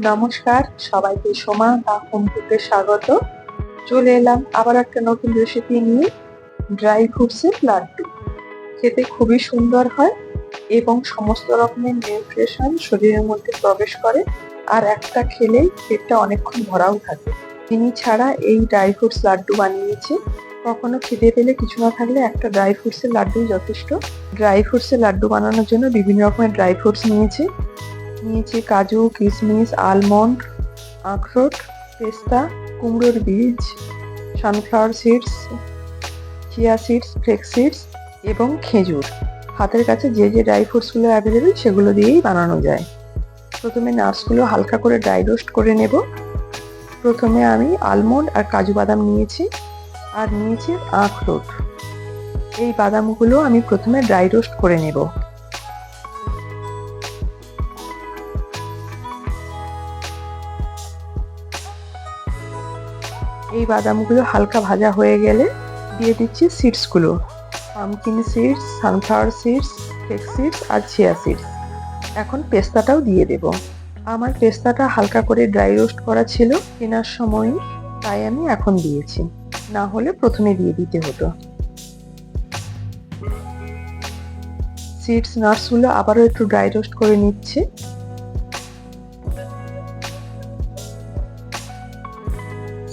নমস্কার, সবাইকে সোমা দা হোম কুকে স্বাগত। চলে এলাম আবার একটা নতুন রেসিপি নিয়ে। ড্রাই ফ্রুটসের লাড্ডু খেতে খুবই সুন্দর হয় এবং সমস্ত রকমের নিউট্রিশন শরীরের মধ্যে প্রবেশ করে, আর একটা খেলেই পেটটা অনেকক্ষণ ভরাও থাকে। চিনি ছাড়া এই ড্রাই ফ্রুটস লাড্ডু বানিয়েছি। কখনো খিদে পেলে কিছু না থাকলে একটা ড্রাই ফ্রুটসের লাড্ডুই যথেষ্ট। ড্রাই ফ্রুটসের লাড্ডু বানানোর জন্য বিভিন্ন রকমের ড্রাই ফ্রুটস নিয়েছি কাজু, কিশমিশ, আলমন্ড, আখরোট, পেস্তা, কুমড়োর বীজ, sunflower seeds, chia seeds, flax seeds এবং খেজুর। হাতের কাছে যে যে ড্রাই ফ্রুটসগুলো অ্যাভেলেবেল সেগুলো দিয়েই বানানো যায়। প্রথমে নাটসগুলো হালকা করে ড্রাই রোস্ট করে নেব। প্রথমে আমি আলমন্ড আর কাজু বাদাম নিয়েছি, আর নিয়েছি আখরোট। এই বাদামগুলো আমি প্রথমে ড্রাই রোস্ট করে নেব। এই বাদামগুলো হালকা ভাজা হয়ে গেলে দিয়ে দিচ্ছি সিডসগুলো, pumpkin seeds, sunflower seeds, flax seeds আর চিয়া সিডস। এখন পেস্তাটাও দিয়ে দেব। আমার পেস্তাটা হালকা করে ড্রাই রোস্ট করা ছিল কেনার সময়, তাই আমি এখন দিয়েছি, না হলে প্রথমে দিয়ে দিতে হতো। সিডস নাটসগুলো আবারও একটু ড্রাই রোস্ট করে নিচ্ছি।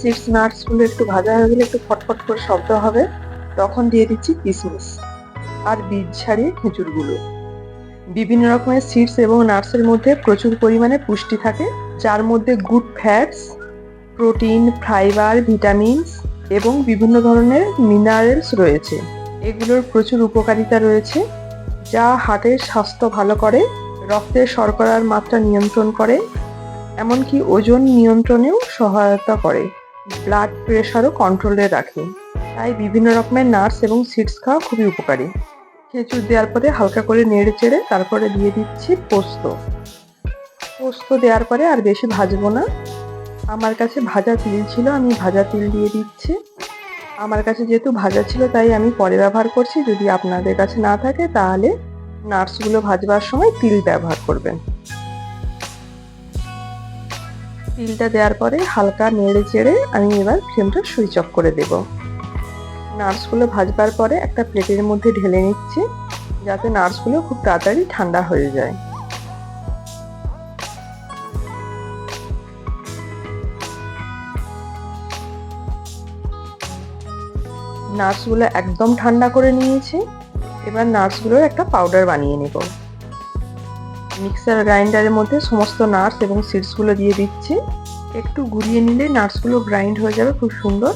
সিডস নাটসগুলো একটু ভাজা হয়ে গেলে একটু ফটফট করে শব্দ হবে, তখন দিয়ে দিচ্ছি কিশমিশ আর বীজ ছাড়িয়ে খেজুরগুলো। বিভিন্ন রকমের সিডস এবং নাটসের মধ্যে প্রচুর পরিমাণে পুষ্টি থাকে, যার মধ্যে good fats, protein, fibre, vitamins এবং বিভিন্ন ধরনের মিনারেলস রয়েছে। এগুলোর প্রচুর উপকারিতা রয়েছে, যা হার্টের স্বাস্থ্য ভালো করে, রক্তের শর্করার মাত্রা নিয়ন্ত্রণ করে, এমনকি ওজন নিয়ন্ত্রণেও সহায়তা করে, ব্লাড প্রেশারও কন্ট্রোলে রাখে। তাই বিভিন্ন রকমের নাটস এবং সিডস খাওয়া খুবই উপকারী। খেজুর দেওয়ার পরে হালকা করে নেড়ে চেড়ে তারপরে দিয়ে দিচ্ছি পোস্ত দেওয়ার পরে আর বেশি ভাজবো না। আমার কাছে ভাজা তিল ছিল, আমি ভাজা তিল দিয়ে দিচ্ছি। আমার কাছে যেহেতু ভাজা ছিল তাই আমি পরে ব্যবহার করছি। যদি আপনাদের কাছে না থাকে তাহলে নাটসগুলো ভাজবার সময় তিল ব্যবহার করবেন। তিলটা দেওয়ার পরে হালকা নেড়ে চেড়ে আমি এবার ফ্লেমটা সুইচ অফ করে দেব। নাটসগুলো ভাজবার পরে একটা প্লেটের মধ্যে ঢেলে নিচ্ছি, যাতে নাটসগুলো খুব তাড়াতাড়ি ঠান্ডা হয়ে যায়। নাটসগুলো একদম ঠান্ডা করে নিয়েছি। এবার নাটসগুলোর একটা পাউডার বানিয়ে নেব। মিক্সার গ্রাইন্ডারের মধ্যে সমস্ত নাটস এবং সিডসগুলো দিয়ে দিচ্ছি। একটু ঘুরিয়ে নিলে নাটসগুলো গ্রাইন্ড হয়ে যাবে খুব সুন্দর।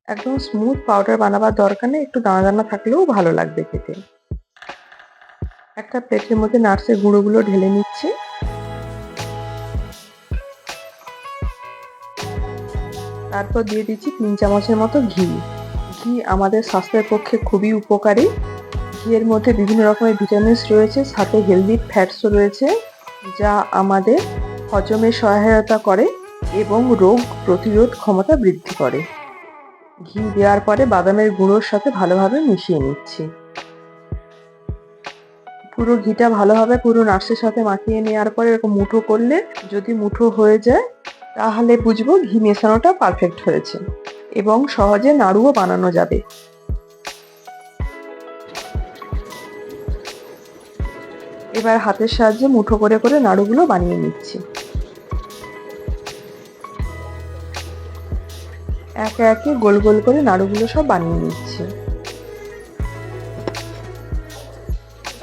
একদম স্মুথ পাউডার বানাবার দরকার নেই, একটু দানা দানা থাকলেও ভালো লাগবে খেতে। একটা প্লেটের মধ্যে নাটসের গুঁড়োগুলো ঢেলে নিচ্ছি। তারপর দিয়ে দিচ্ছি 3 চামচের মতো ঘি। ঘি আমাদের স্বাস্থ্যের পক্ষে খুবই উপকারী। ঘিয়ের মধ্যে বিভিন্ন রকমের ভিটামিনস রয়েছে, সাথে হেলদি ফ্যাটসও রয়েছে, যা আমাদের হজমে সহায়তা করে এবং রোগ প্রতিরোধ ক্ষমতা বৃদ্ধি করে। ঘি দেওয়ার পরে বাদামের গুঁড়োর সাথে ভালোভাবে মিশিয়ে নিচ্ছি। পুরো ঘিটা ভালোভাবে পুরো নাটসের সাথে মাখিয়ে নেওয়ার পরে এরকম মুঠো করলে, যদি মুঠো হয়ে যায় তাহলে বুঝবো ঘি মেশানোটা পারফেক্ট হয়েছে এবং সহজে নাড়ুও বানানো যাবে। এবার হাতের সাহায্যে মুঠো করে করে নাড়ুগুলো বানিয়ে নিচ্ছি। একে একে গোল গোল করে নাড়ুগুলো সব বানিয়ে নিচ্ছি।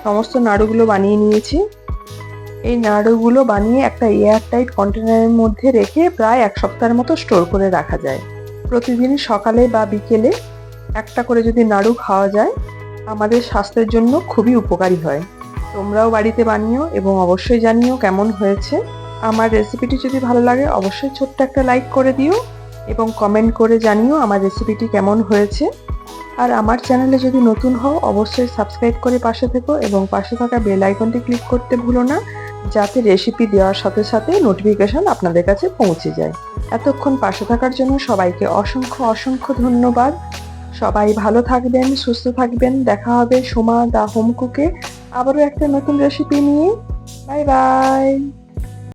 সমস্ত নাড়ুগুলো বানিয়ে নিয়েছি। এই নাড়ুগুলো বানিয়ে একটা এয়ার টাইট কন্টেনারের মধ্যে রেখে প্রায় 1 সপ্তাহের মতো স্টোর করে রাখা যায়। প্রতিদিন সকালে বা বিকেলে একটা করে যদি নাড়ু খাওয়া যায়, আমাদের স্বাস্থ্যের জন্য খুবই উপকারী হয়। তোমরাও বাড়িতে বানিও এবং অবশ্যই জানিও কেমন হয়েছে। আমার রেসিপিটি যদি ভালো লাগে অবশ্যই ছোট্ট একটা লাইক করে দিও এবং কমেন্ট করে জানিও আমার রেসিপিটি কেমন হয়েছে। আর আমার চ্যানেলে যদি নতুন হও অবশ্যই সাবস্ক্রাইব করে পাশে থেকো এবং পাশে থাকা বেল আইকনটি ক্লিক করতে ভুলো না, যাতে রেসিপি দেওয়ার সাথে সাথে নোটিফিকেশন আপনাদের কাছে পৌঁছে যায়। এতক্ষণ পাশে থাকার জন্য সবাইকে অসংখ্য অসংখ্য ধন্যবাদ। সবাই ভালো থাকবেন, সুস্থ থাকবেন। দেখা হবে সোমা দা হোম কুকে আবারও একটা নতুন রেসিপি নিয়ে। Bye bye.